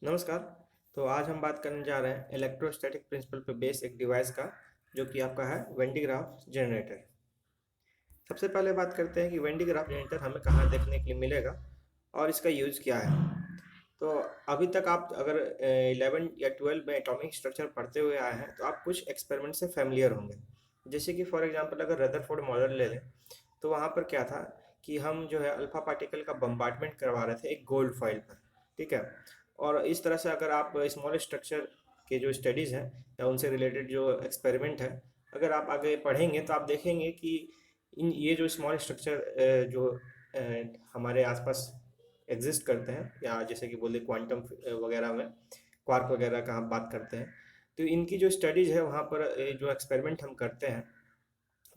नमस्कार। तो आज हम बात करने जा रहे हैं इलेक्ट्रोस्टैटिक प्रिंसिपल पर बेस एक डिवाइस का, जो कि आपका है वेन डिग्राफ जनरेटर। सबसे पहले बात करते हैं कि वेन डिग्राफ जनरेटर हमें कहाँ देखने के लिए मिलेगा और इसका यूज़ क्या है। तो अभी तक आप अगर 11 या 12 में एटॉमिक स्ट्रक्चर पढ़ते हुए आए हैं तो आप कुछ एक्सपेरिमेंट से फेमिलियर होंगे। रजैसे कि फॉर एग्जांपल अगर रदरफोर्ड मॉडल ले लें तो वहाँ पर क्या था कि हम जो है अल्फा पार्टिकल का बम्बार्डमेंट करवा रहे थे एक गोल्ड फॉइल पर। ठीक है। और इस तरह से अगर आप स्मॉल स्ट्रक्चर के जो स्टडीज़ हैं या उनसे रिलेटेड जो एक्सपेरिमेंट है, अगर आप आगे पढ़ेंगे तो आप देखेंगे कि इन ये जो स्मॉल स्ट्रक्चर जो हमारे आसपास एग्जिस्ट करते हैं, या जैसे कि बोले क्वांटम वगैरह में क्वार्क वगैरह का हम बात करते हैं, तो इनकी जो स्टडीज़ है वहाँ पर जो एक्सपेरिमेंट हम करते हैं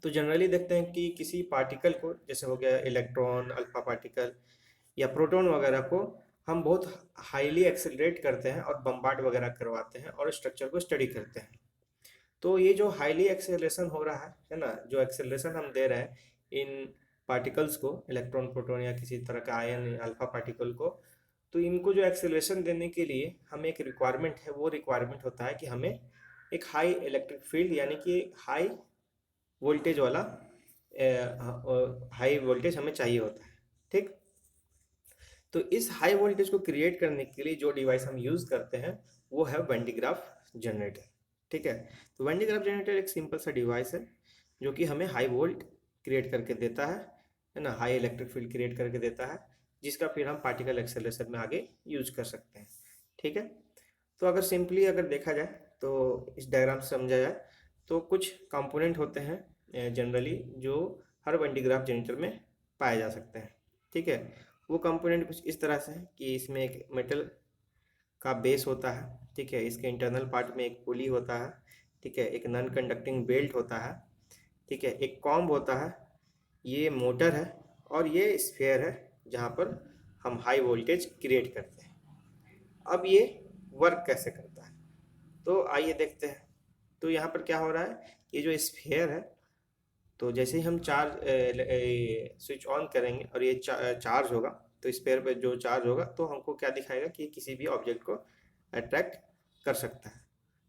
तो जनरली देखते हैं कि किसी पार्टिकल को, जैसे हो गया इलेक्ट्रॉन, अल्फा पार्टिकल या प्रोटॉन वगैरह को, हम बहुत हाईली एक्सेलरेट करते हैं और बम्बार्ड वगैरह करवाते हैं और स्ट्रक्चर को स्टडी करते हैं। तो ये जो हाईली एक्सेलरेशन हो रहा है ना, जो एक्सेलरेशन हम दे रहे हैं इन पार्टिकल्स को, इलेक्ट्रॉन, प्रोटॉन या किसी तरह का आयन, अल्फा पार्टिकल को, तो इनको जो एक्सेलरेशन देने के लिए हमें एक रिक्वायरमेंट है। वो रिक्वायरमेंट होता है कि हमें एक हाई इलेक्ट्रिक फील्ड यानी कि हाई वोल्टेज वाला हाई वोल्टेज हमें चाहिए होता है। ठीक। तो इस हाई वोल्टेज को क्रिएट करने के लिए जो डिवाइस हम यूज़ करते हैं वो है वेन डिग्राफ जनरेटर। ठीक है। तो वेन डिग्राफ जनरेटर एक सिंपल सा डिवाइस है जो कि हमें हाई वोल्ट क्रिएट करके देता है ना, हाई इलेक्ट्रिक फील्ड क्रिएट करके देता है, जिसका फिर हम पार्टिकल एक्सेलरेशन में आगे यूज कर सकते हैं। ठीक है। तो अगर सिंपली अगर देखा जाए तो इस डायग्राम से समझा जाए तो कुछ कंपोनेंट होते हैं जनरली जो हर वेन डिग्राफ जनरेटर में पाए जा सकते हैं। ठीक है। वो कंपोनेंट कुछ इस तरह से है कि इसमें एक मेटल का बेस होता है। ठीक है। इसके इंटरनल पार्ट में एक पुली होता है। ठीक है। एक नॉन कंडक्टिंग बेल्ट होता है। ठीक है। एक कॉम्ब होता है। ये मोटर है और ये स्फीयर है जहाँ पर हम हाई वोल्टेज क्रिएट करते हैं। अब ये वर्क कैसे करता है तो आइए देखते हैं। तो यहाँ पर क्या हो रहा है, ये जो स्फीयर है, तो जैसे ही हम स्विच ऑन करेंगे और ये चार्ज होगा, तो स्फीयर पे जो चार्ज होगा तो हमको क्या दिखाएगा कि किसी भी ऑब्जेक्ट को अट्रैक्ट कर सकता है।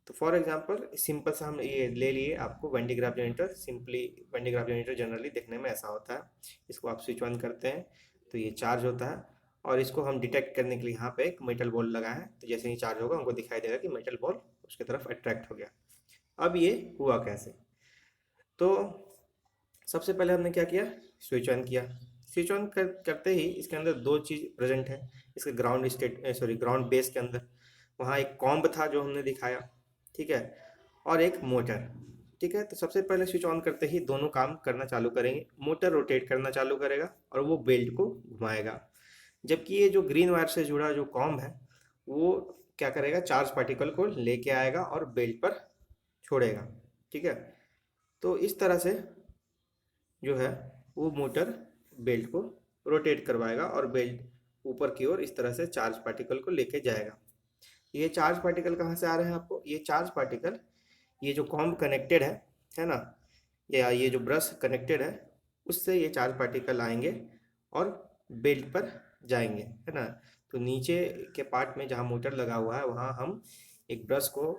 तो फॉर एग्जांपल सिंपल सा हम ये ले लिए, आपको when digraph generator, simply when digraph generator generally देखने में ऐसा होता है। इसको आप स्विच ऑन करते हैं तो ये चार्ज होता है, और इसको हम डिटेक्ट करने के लिए यहाँ पे एक मेटल बॉल लगा है, तो जैसे ही चार्ज होगा हमको दिखाई देगा कि मेटल बॉल उसकी तरफ अट्रैक्ट हो गया। अब ये हुआ कैसे, तो सबसे पहले हमने क्या किया, स्विच ऑन किया। स्विच ऑन करते ही इसके अंदर दो चीज़ प्रेजेंट है। इसके ग्राउंड बेस के अंदर वहाँ एक कॉम्ब था जो हमने दिखाया। ठीक है। और एक मोटर। ठीक है। तो सबसे पहले स्विच ऑन करते ही दोनों काम करना चालू करेंगे। मोटर रोटेट करना चालू करेगा और वो बेल्ट को घुमाएगा, जबकि ये जो ग्रीन वायर से जुड़ा जो कॉम्ब है वो क्या करेगा, चार्ज पार्टिकल को लेके आएगा और बेल्ट पर छोड़ेगा। ठीक है। तो इस तरह से जो है वो मोटर बेल्ट को रोटेट करवाएगा और बेल्ट ऊपर की ओर इस तरह से चार्ज पार्टिकल को लेके जाएगा। ये चार्ज पार्टिकल कहाँ से आ रहे हैं आपको, ये चार्ज पार्टिकल, ये जो कॉम्ब कनेक्टेड है ना, या ये जो ब्रश कनेक्टेड है, उससे ये चार्ज पार्टिकल आएंगे और बेल्ट पर जाएंगे, है ना। तो नीचे के पार्ट में जहाँ मोटर लगा हुआ है वहाँ हम एक ब्रश को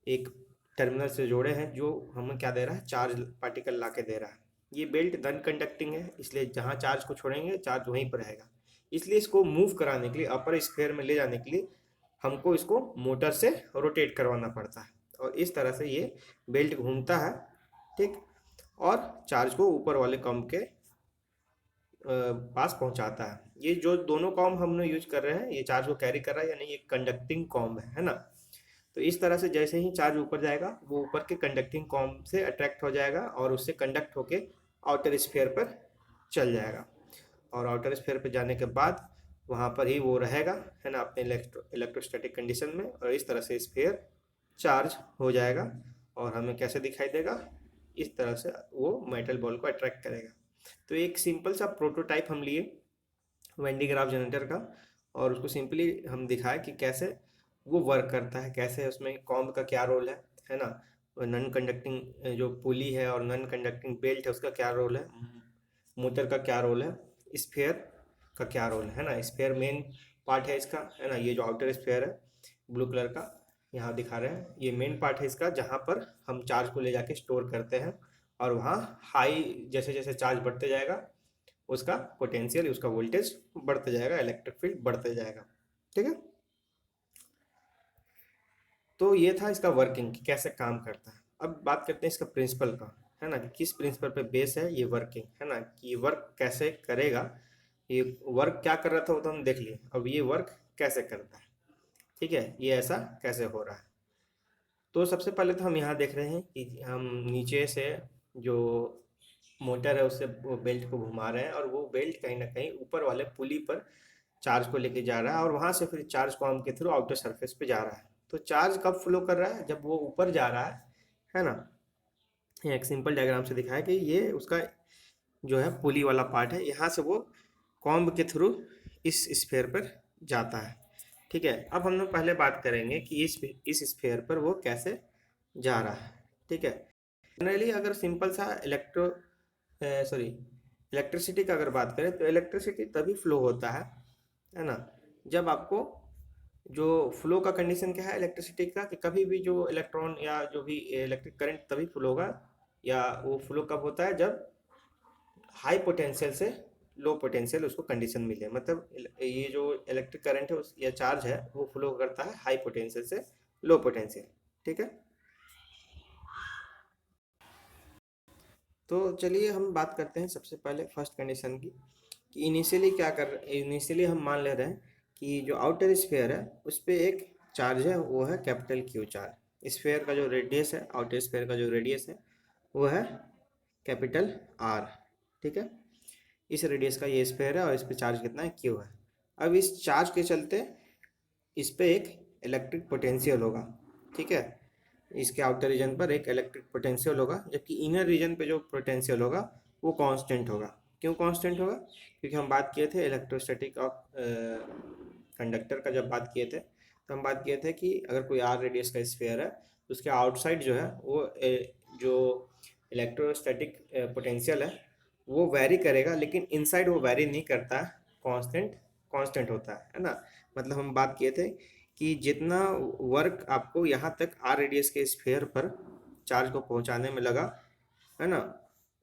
एक टर्मिनल से जोड़े हैं, जो हमें क्या दे रहा है, चार्ज पार्टिकल ला के दे रहा है। ये बेल्ट नॉन कंडक्टिंग है, इसलिए जहाँ चार्ज को छोड़ेंगे चार्ज वहीं पर रहेगा। इसलिए इसको मूव कराने के लिए, अपर स्फीयर में ले जाने के लिए हमको इसको मोटर से रोटेट करवाना पड़ता है, और इस तरह से ये बेल्ट घूमता है। ठीक। और चार्ज को ऊपर वाले कॉम्ब के पास पहुंचाता है। ये जो दोनों कॉम्ब हमने यूज कर रहे हैं, ये चार्ज को कैरी कर रहा है या नहीं, ये कंडक्टिंग कॉम्ब है ना। तो इस तरह से जैसे ही चार्ज ऊपर जाएगा वो ऊपर के कंडक्टिंग कॉम्ब से अट्रैक्ट हो जाएगा और उससे कंडक्ट होके आउटर स्फीयर पर चल जाएगा, और आउटर स्फीयर पर जाने के बाद वहाँ पर ही वो रहेगा, है ना, अपने इलेक्ट्रोस्टैटिक कंडीशन में, और इस तरह से स्फीयर चार्ज हो जाएगा और हमें कैसे दिखाई देगा, इस तरह से वो मेटल बॉल को अट्रैक्ट करेगा। तो एक सिंपल सा प्रोटोटाइप हम लिए वेन डिग्राफ जनरेटर का, और उसको सिंपली हम दिखाया कि कैसे वो वर्क करता है, कैसे उसमें कॉम्ब का क्या रोल है ना, नॉन कंडक्टिंग जो पुली है और नॉन कंडक्टिंग बेल्ट है उसका क्या रोल है, मोटर का क्या रोल है, स्फीयर का क्या रोल है ना। स्फीयर मेन पार्ट है इसका, है ना, ये जो आउटर स्फीयर है ब्लू कलर का यहाँ दिखा रहे हैं, ये मेन पार्ट है इसका, जहाँ पर हम चार्ज को ले जाके स्टोर करते हैं, और वहाँ हाई जैसे जैसे चार्ज बढ़ते जाएगा उसका पोटेंशियल, उसका वोल्टेज बढ़ते जाएगा, इलेक्ट्रिक फील्ड बढ़ते जाएगा। ठीक है, तो ये था इसका वर्किंग कि कैसे काम करता है। अब बात करते हैं इसका प्रिंसिपल का, है ना, कि किस प्रिंसिपल पे बेस है ये वर्किंग, है ना, कि ये वर्क कैसे करेगा। ये वर्क क्या कर रहा था वो तो हम देख लिए, अब ये वर्क कैसे करता है। ठीक है, ये ऐसा कैसे हो रहा है। तो सबसे पहले तो हम यहाँ देख रहे हैं कि हम नीचे से जो मोटर है उससे वो बेल्ट को घुमा रहे हैं, और वो बेल्ट कहीं ना कहीं ऊपर वाले पुली पर चार्ज को लेके जा रहा है, और वहां से फिर चार्ज को आर्म के थ्रू आउटर सरफेस पे जा रहा है। तो चार्ज कब फ्लो कर रहा है, जब वो ऊपर जा रहा है ना। ये एक सिंपल डायग्राम से दिखाया कि ये उसका जो है पुली वाला पार्ट है, यहाँ से वो कॉम्ब के थ्रू इस स्फीयर पर जाता है। ठीक है, अब हम लोग पहले बात करेंगे कि इस स्फीयर पर वो कैसे जा रहा है। ठीक है, जनरली अगर सिंपल सा इलेक्ट्रिसिटी का अगर बात करें तो इलेक्ट्रिसिटी तभी फ्लो होता है ना, जब आपको जो फ्लो का कंडीशन क्या है इलेक्ट्रिसिटी का, कि कभी भी जो इलेक्ट्रॉन या जो भी इलेक्ट्रिक करंट तभी फ्लो होगा, या वो फ्लो कब होता है जब हाई पोटेंशियल से लो पोटेंशियल उसको कंडीशन मिले। मतलब ये जो इलेक्ट्रिक करंट है उस या चार्ज है वो फ्लो करता है हाई पोटेंशियल से लो पोटेंशियल। ठीक है, तो चलिए हम बात करते हैं सबसे पहले फर्स्ट कंडीशन की, कि इनिशियली हम मान ले रहे हैं कि जो आउटर स्फीयर है उस पर एक चार्ज है, वो है कैपिटल क्यू चार्ज। स्फीयर का जो रेडियस है, आउटर स्फीयर का जो रेडियस है वो है कैपिटल आर। ठीक है, इस रेडियस का ये स्फीयर है और इस पर चार्ज कितना है, क्यू है। अब इस चार्ज के चलते इस पे एक इलेक्ट्रिक पोटेंशियल होगा। ठीक है, इसके आउटर रीजन पर एक इलेक्ट्रिक पोटेंशियल होगा, जबकि इनर रीजन पे जो पोटेंशियल होगा वो कांस्टेंट होगा। क्यों कांस्टेंट होगा, क्योंकि हम बात किए थे इलेक्ट्रोस्टैटिक ऑफ कंडक्टर का, जब बात किए थे तो हम बात किए थे कि अगर कोई आर रेडियस का स्फीयर है तो उसके आउटसाइड जो है वो जो इलेक्ट्रोस्टैटिक पोटेंशियल है वो वैरी करेगा, लेकिन इनसाइड वो वैरी नहीं करता, कांस्टेंट कांस्टेंट होता है ना। मतलब हम बात किए थे कि जितना वर्क आपको यहाँ तक आर रेडियस के स्फीयर पर चार्ज को पहुँचाने में लगा, है ना,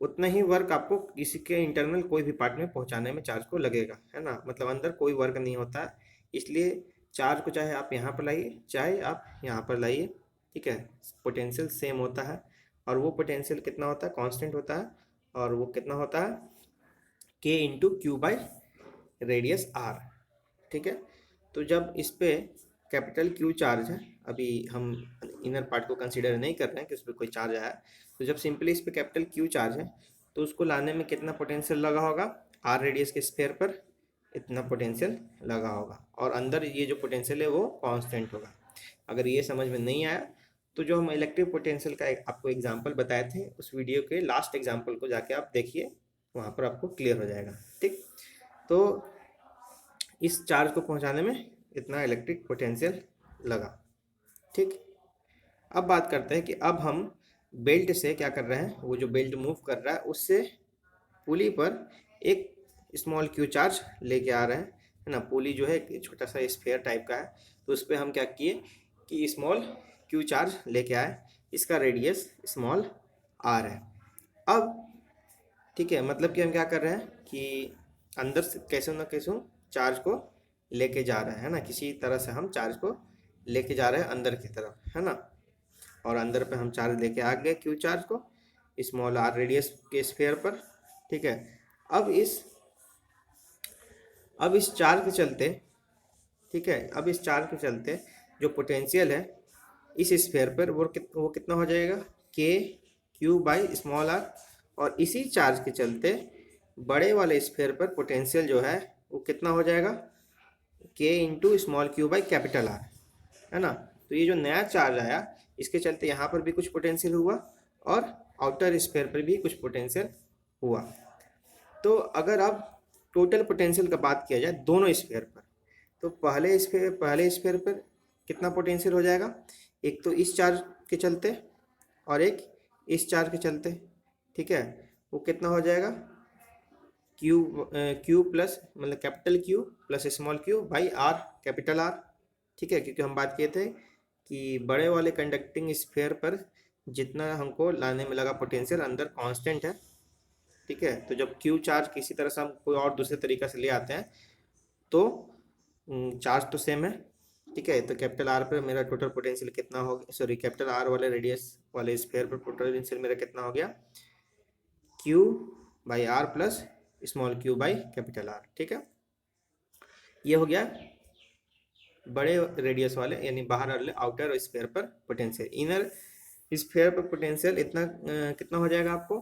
उतना ही वर्क आपको किसी के इंटरनल कोई भी पार्ट में पहुँचाने में चार्ज को लगेगा, है ना। मतलब अंदर कोई वर्क नहीं होता है, इसलिए चार्ज को चाहे आप यहाँ पर लाइए चाहे आप यहाँ पर लाइए, ठीक है, पोटेंशियल सेम होता है। और वो पोटेंशियल कितना होता है, कांस्टेंट होता है, और वो कितना होता है, k into q by radius r. ठीक है, तो जब इस पे कैपिटल क्यू चार्ज है, अभी हम इनर पार्ट को कंसीडर नहीं कर रहे हैं कि उस पर कोई चार्ज आया है, तो जब सिंपली इस पे कैपिटल क्यू चार्ज है तो उसको लाने में कितना पोटेंशियल लगा होगा, आर रेडियस के स्फीयर पर इतना पोटेंशियल लगा होगा, और अंदर ये जो पोटेंशियल है वो कांस्टेंट होगा। अगर ये समझ में नहीं आया तो जो हम इलेक्ट्रिक पोटेंशियल का आपको एग्जांपल बताए थे उस वीडियो के लास्ट एग्जांपल को जाके आप देखिए, वहाँ पर आपको क्लियर हो जाएगा। ठीक, तो इस चार्ज को पहुंचाने में इतना इलेक्ट्रिक पोटेंशियल लगा। ठीक, अब बात करते हैं कि अब हम बेल्ट से क्या कर रहे हैं, वो जो बेल्ट मूव कर रहा है उससे पुली पर एक स्मॉल क्यू चार्ज लेके आ रहे हैं, है ना। पुली जो है एक छोटा सा स्फीयर टाइप का है, तो उस पर हम क्या किए कि स्मॉल क्यू चार्ज लेके आए, इसका रेडियस स्मॉल आर है। अब ठीक है, मतलब कि हम क्या कर रहे हैं कि अंदर से कैसे ना कैसे चार्ज को लेके जा रहे हैं ना, किसी तरह से हम चार्ज को लेके जा रहे हैं अंदर की तरफ, है ना। और अंदर पे हम चार्ज लेके आ गए क्यू चार्ज को स्मॉल आर रेडियस के स्फीयर पर। ठीक है, अब इस अब इस चार्ज के चलते, ठीक है, अब इस चार्ज के चलते जो पोटेंशियल है इस स्फीयर पर वो कितना हो जाएगा, के क्यू बाई स्मॉल आर। और इसी चार्ज के चलते बड़े वाले स्फीयर पर पोटेंशियल जो है वो कितना हो जाएगा, के into small q by capital are, है ना। तो ये जो नया चार्ज आया इसके चलते यहाँ पर भी कुछ पोटेंशियल हुआ और आउटर स्फीयर पर भी कुछ पोटेंशियल हुआ। तो अगर अब टोटल पोटेंशियल का बात किया जाए दोनों स्फीयर पर, तो पहले स्फीयर पर कितना पोटेंशियल हो जाएगा, एक तो इस चार्ज के चलते और एक इस चार्ज के चलते। ठीक है, वो कितना हो जाएगा, क्यू प्लस मतलब capital Q plus small q by are capital R. ठीक है, क्योंकि हम बात किए थे कि बड़े वाले कंडक्टिंग स्फीयर पर जितना हमको लाने में लगा पोटेंशियल अंदर कांस्टेंट है। ठीक है, तो जब क्यू चार्ज किसी तरह से हम कोई और दूसरे तरीका से ले आते हैं तो चार्ज तो सेम है। ठीक है, तो कैपिटल आर पर मेरा टोटल पोटेंशियल कितना हो गया, सॉरी कैपिटल आर वाले रेडियस वाले स्फीयर पर पोटेंशियल मेरा कितना हो गया, q by R plus small q by capital R. ठीक है, ये हो गया बड़े रेडियस वाले यानी बाहर वाले आउटर स्फीयर पर पोटेंशियल। इनर स्फीयर पर पोटेंशियल इतना कितना हो जाएगा आपको,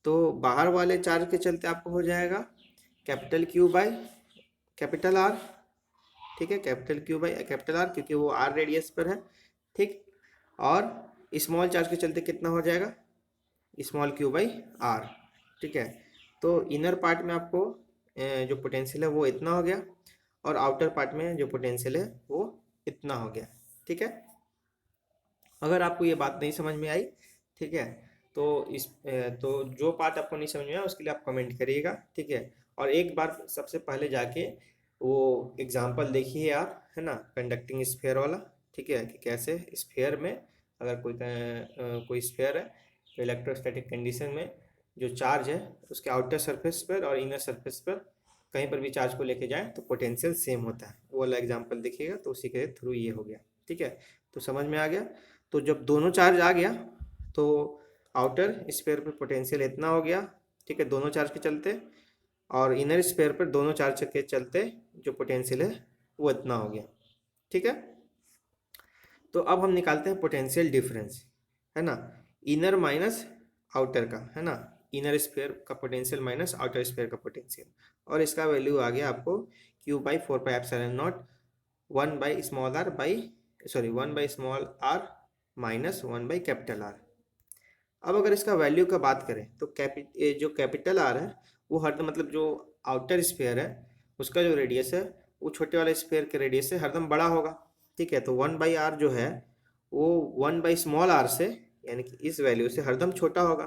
तो बाहर वाले चार्ज के चलते आपको हो जाएगा capital Q by capital R. ठीक है, capital Q by capital are क्योंकि वो आर रेडियस पर है। ठीक, और स्मॉल चार्ज के चलते कितना हो जाएगा, स्मॉल क्यू बाई आर। ठीक है, तो इनर पार्ट में आपको जो पोटेंशियल है वो इतना हो गया और आउटर पार्ट में जो पोटेंशियल है वो इतना हो गया। ठीक है, अगर आपको ये बात नहीं समझ में आई, ठीक है, तो तो जो पार्ट आपको नहीं समझ में आया उसके लिए आप कमेंट करिएगा। ठीक है, और एक बार सबसे पहले जाके वो एग्जाम्पल देखिए आप, है ना, कंडक्टिंग स्फीयर वाला। ठीक है, कि कैसे स्फीयर में अगर कोई स्फीयर है तो इलेक्ट्रोस्टैटिक कंडीशन में जो चार्ज है उसके आउटर सरफेस पर और इनर सरफेस पर कहीं पर भी चार्ज को लेके जाए तो पोटेंशियल सेम होता है। वो वाला एग्जाम्पल देखिएगा तो उसी के थ्रू ये हो गया। ठीक है, तो समझ में आ गया। तो जब दोनों चार्ज आ गया तो आउटर स्फीयर पर पोटेंशियल इतना हो गया। ठीक है, दोनों चार्ज के चलते, और इनर स्फीयर पर दोनों चार्ज के चलते जो पोटेंशियल है वो इतना हो गया। ठीक है, तो अब हम निकालते हैं पोटेंशियल डिफरेंस, है ना, इनर माइनस आउटर का, है ना, इनर स्फीयर का पोटेंशियल माइनस आउटर स्फीयर का पोटेंशियल, और इसका वैल्यू आ गया आपको Q by 4πε0 1 by small R by, sorry 1 by small R minus 1 by capital R. अब अगर इसका वैल्यू का बात करें तो जो कैपिटल आर है वो हर मतलब जो आउटर स्फीयर है उसका जो रेडियस है वो छोटे वाले स्फीयर के रेडियस से हरदम बड़ा होगा। ठीक है, तो 1/r जो है वो 1/स्मॉल आर से यानी कि इस वैल्यू से हरदम छोटा होगा।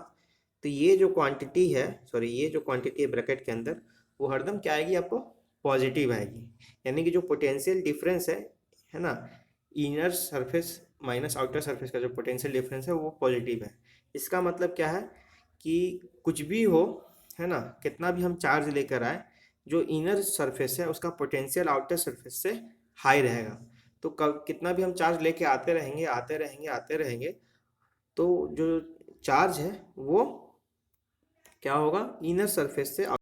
तो ये जो क्वांटिटी है, सॉरी ये जो क्वांटिटी है ब्रैकेट के अंदर, वो हरदम क्या आएगी आपको, पॉजिटिव आएगी। यानी कि जो पोटेंशियल डिफरेंस है ना, inner surface minus outer surface का जो पोटेंशियल डिफरेंस है वो पॉजिटिव है। इसका मतलब क्या है कि कुछ भी हो, है ना, कितना भी हम चार्ज लेकर आए, जो इनर सरफेस है उसका पोटेंशियल आउटर सरफेस से हाई रहेगा। तो कितना भी हम चार्ज लेके आते रहेंगे आते रहेंगे आते रहेंगे, तो जो चार्ज है वो क्या होगा, इनर सरफेस से आउटर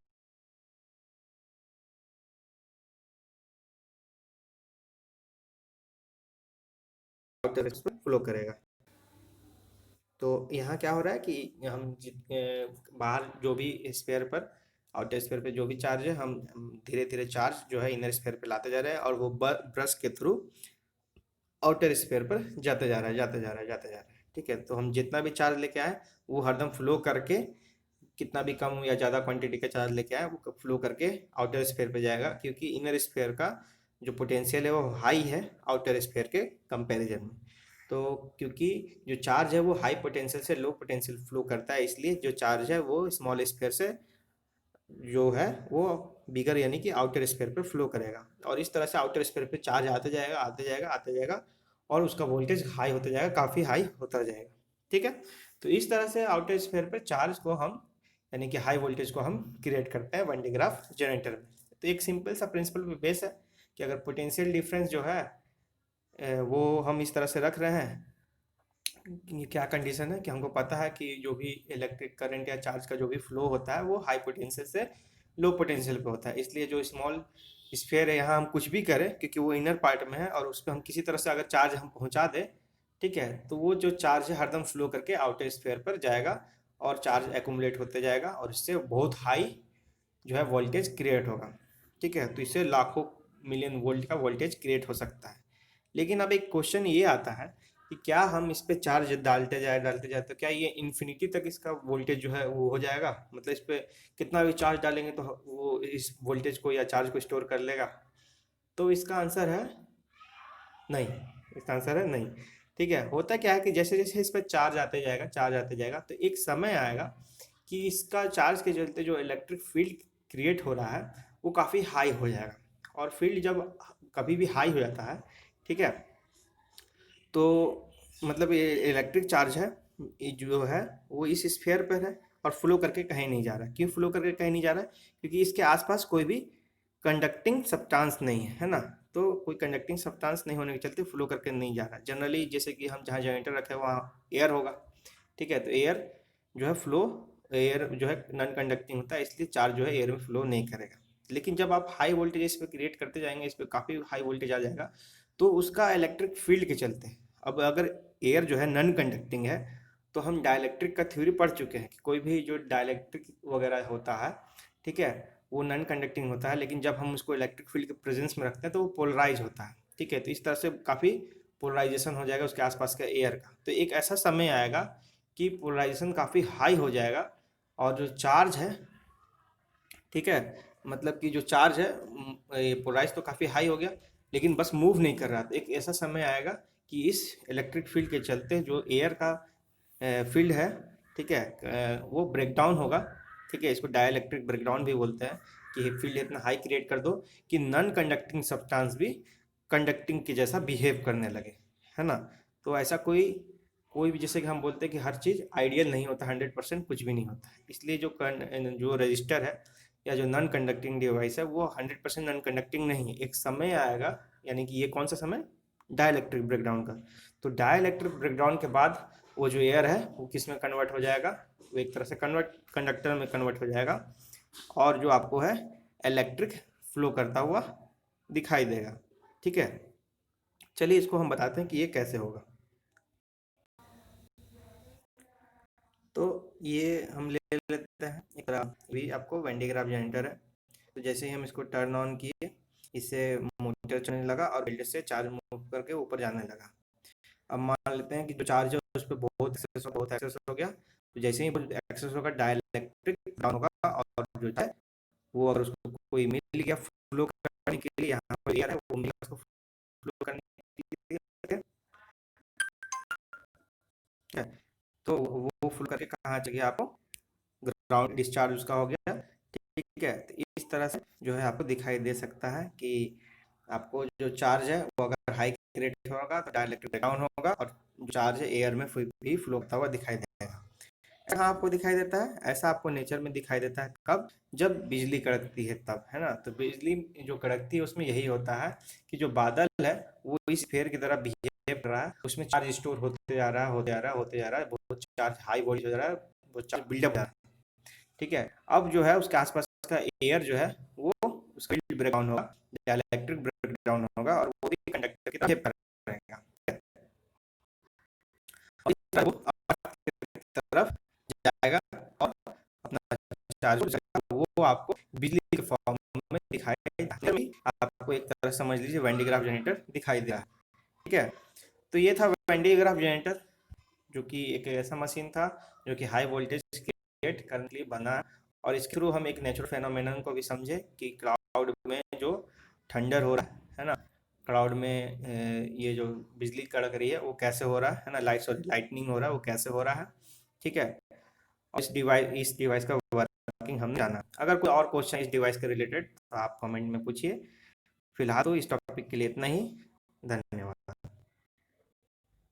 सरफेस पर फ्लो करेगा। तो यहाँ क्या हो रहा है कि हम बाहर जो भी स्फीयर पर आउटर स्फीयर पे जो भी चार्ज है हम धीरे धीरे चार्ज जो है इनर स्फीयर पे लाते जा रहे हैं और वो ब्रश के थ्रू आउटर स्फीयर पर जाते जा रहा है जाते जा रहा है जाते जा रहा है। ठीक है, तो हम जितना भी चार्ज लेके आए वो हरदम फ्लो करके, कितना भी कम या ज़्यादा क्वांटिटी का चार्ज लेके आए वो फ्लो करके आउटर स्फीयर पे जाएगा, क्योंकि इनर स्फीयर का जो पोटेंशियल है वो हाई है आउटर स्फीयर के कंपैरिजन में। तो क्योंकि जो चार्ज है वो हाई पोटेंशियल से लो पोटेंशियल फ्लो करता है, इसलिए जो चार्ज है वो स्मॉल स्फीयर से जो है वो बिगर यानी कि आउटर स्फीयर पर फ्लो करेगा, और इस तरह से आउटर स्फीयर पे चार्ज आते जाएगा आते जाएगा आते जाएगा और उसका वोल्टेज हाई होता जाएगा, काफ़ी हाई होता जाएगा। ठीक है, तो इस तरह से आउटर स्फीयर पर चार्ज को हम यानी कि हाई वोल्टेज को हम क्रिएट करते हैं वैन डी ग्राफ जनरेटर में। तो एक सिंपल सा प्रिंसिपल बेस है कि अगर पोटेंशियल डिफरेंस जो है वो हम इस तरह से रख रहे हैं, ये क्या कंडीशन है कि हमको पता है कि जो भी इलेक्ट्रिक करंट या चार्ज का जो भी फ्लो होता है वो हाई पोटेंशियल से लो पोटेंशियल पे होता है, इसलिए जो स्मॉल स्फीयर है यहाँ हम कुछ भी करें क्योंकि वो इनर पार्ट में है और उस पर हम किसी तरह से अगर चार्ज हम पहुँचा दें, ठीक है, तो वो जो चार्ज है हरदम फ्लो करके आउटर स्फीयर पर जाएगा और चार्ज एक्यूमुलेट होते जाएगा और इससे बहुत हाई जो है वोल्टेज क्रिएट होगा। ठीक है, तो इससे लाखों मिलियन वोल्ट का वोल्टेज क्रिएट हो सकता है। लेकिन अब एक क्वेश्चन ये आता है कि क्या हम इस पे चार्ज डालते जाए तो क्या ये इन्फिनिटी तक इसका वोल्टेज जो है वो हो जाएगा, मतलब इस पे कितना भी चार्ज डालेंगे तो वो इस वोल्टेज को या चार्ज को स्टोर कर लेगा? तो इसका आंसर है नहीं। इसका आंसर है नहीं। ठीक है, होता क्या है कि जैसे जैसे इस पर चार्ज आते जाएगा तो एक समय आएगा कि इसका चार्ज के चलते जो इलेक्ट्रिक फील्ड क्रिएट हो रहा है वो काफ़ी हाई हो जाएगा, और फील्ड जब कभी भी हाई हो जाता है, ठीक है, तो मतलब ये इलेक्ट्रिक चार्ज है, ये जो है वो इस स्फीयर पर है और फ्लो करके कहीं नहीं जा रहा। क्यों फ्लो करके कहीं नहीं जा रहा है? क्योंकि इसके आसपास कोई भी कंडक्टिंग सब्सटेंस नहीं है, है ना? तो कोई कंडक्टिंग सब्सटेंस नहीं होने के चलते फ्लो करके नहीं जा रहा। जनरली जैसे कि हम जहाँ जनरेटर रखे हैं वहाँ एयर होगा, ठीक है, तो एयर जो है फ्लो, एयर जो है नॉन कंडक्टिंग होता है, इसलिए चार्ज जो है एयर में फ्लो नहीं करेगा। लेकिन जब आप हाई वोल्टेज इस पे क्रिएट करते जाएंगे, इस पे काफ़ी हाई वोल्टेज आ जाएगा, तो उसका इलेक्ट्रिक फील्ड के चलते, अब अगर एयर जो है नॉन कंडक्टिंग है, तो हम डाइलेक्ट्रिक का थ्योरी पढ़ चुके हैं कि कोई भी जो डाइलेक्ट्रिक वगैरह होता है, ठीक है, वो नॉन कंडक्टिंग होता है, लेकिन जब हम उसको इलेक्ट्रिक फील्ड के प्रेजेंस में रखते हैं तो वो पोलराइज होता है, ठीक है, तो इस तरह से काफ़ी पोलराइजेशन हो जाएगा उसके आसपास का एयर का। तो एक ऐसा समय आएगा कि पोलराइजेशन काफ़ी हाई हो जाएगा, और जो चार्ज है, ठीक है, मतलब कि जो चार्ज है ये पोलराइज तो काफ़ी हाई हो गया, लेकिन बस मूव नहीं कर रहा। तो एक ऐसा समय आएगा कि इस इलेक्ट्रिक फील्ड के चलते जो एयर का फील्ड है, ठीक है, वो ब्रेकडाउन होगा, ठीक है, इसको डाइलेक्ट्रिक ब्रेकडाउन भी बोलते हैं, कि फील्ड इतना हाई क्रिएट कर दो कि नॉन कंडक्टिंग सब्सटेंस भी कंडक्टिंग के जैसा बिहेव करने लगे, है ना? तो ऐसा कोई कोई भी, जैसे कि हम बोलते हैं कि हर चीज़ आइडियल नहीं होता, 100% कुछ भी नहीं होता है, इसलिए जो रजिस्टर है या जो नॉन कंडक्टिंग डिवाइस है वो 100% नॉन कंडक्टिंग नहीं है। एक समय आएगा, यानी कि ये कौन सा समय? डाइलेक्ट्रिक ब्रेकडाउन का। तो डाइलेक्ट्रिक ब्रेकडाउन के बाद वो जो एयर है वो किस में कन्वर्ट हो जाएगा? वो एक तरह से कंडक्टर में कन्वर्ट हो जाएगा, और जो आपको है इलेक्ट्रिक फ्लो करता हुआ दिखाई देगा, ठीक है। चलिए इसको हम बताते हैं कि ये कैसे होगा। तो ये हम ले लेते हैं एक भी आपको वेन डायग्राफ जनरेटर है। तो जैसे ही हम इसको टर्न ऑन किए, इससे मोटर चलने लगा और वेल्डेज से चार्ज मूव करके ऊपर जाने लगा। अब मान लेते हैं कि जो चार्ज है उस पर बहुत एक्सेस हो गया, तो जैसे ही एक्सेस होगा डाइलेक्ट्रिक डाउन होगा, और जो है वो अगर उसको कोई मिल गया फ्लो करने के लिए, यहाँ पर एयर है वो मिल गया उसको फ्लो करने के लिए, ठीक है, तो वो फ्लो करके कहाँ चल गया? आपको ग्राउंड डिस्चार्ज उसका हो गया, ठीक है। तो इस तरह से जो है आपको दिखाई दे सकता है कि आपको जो चार्ज है वो अगर हाई क्रिएट होगा तो डाइलेक्ट्रिक डाउन होगा, और जो चार्ज है एयर में भी फ्लो करता हुआ दिखाई देगा। ऐसा आपको दिखाई देता है, ऐसा आपको नेचर में दिखाई देता है कब? जब बिजली कड़कती है तब, है ना? तो बिजली जो कड़कती है उसमें यही होता है कि जो बादल है वो इस स्फीयर की तरह बिहेव कर रहा है, उसमें चार्ज स्टोर होते जा रहा है, होते जा रहा है, होते जा रहा है, बहुत चार्ज हाई वोल्टेज हो जा रहा है, वो चार्ज बिल्डअप हो जा रहा है, ठीक है। अब जो है उसके आसपास का एयर जो है वो उसका ब्रेकडाउन होगा, इलेक्ट्रिक ब्रेकडाउन होगा, और वो भी कंडक्टर की तरह रहेगा, और इस तरह वो अर्थ की तरफ जाएगा और अपना चार्ज हो जाएगा, वो आपको बिजली के फॉर्म में दिखाई देगा। आपको एक तरह समझ लीजिए वेन डायग्राफ जनरेटर दिखाई दे रहा है, ठीक है। तो ये था वेन डायग्राफ जनरेटर, जो कि एक ऐसा मशीन था जो कि हाई वोल्टेज क्रिएट करने के लिए बना, और इसके थ्रू हम एक नेचुरल फेनोमेनन को भी समझे कि क्लाउड में जो थंडर हो रहा है ना, क्लाउड में ये जो बिजली कड़क रही है वो कैसे हो रहा है ना, लाइटनिंग हो रहा है वो कैसे हो रहा है, ठीक है। और इस डिवाइस का वर्किंग हमने जाना। अगर कोई और क्वेश्चन इस डिवाइस के रिलेटेड तो आप कमेंट में पूछिए। फिलहाल तो इस टॉपिक के लिए इतना ही। धन्यवाद।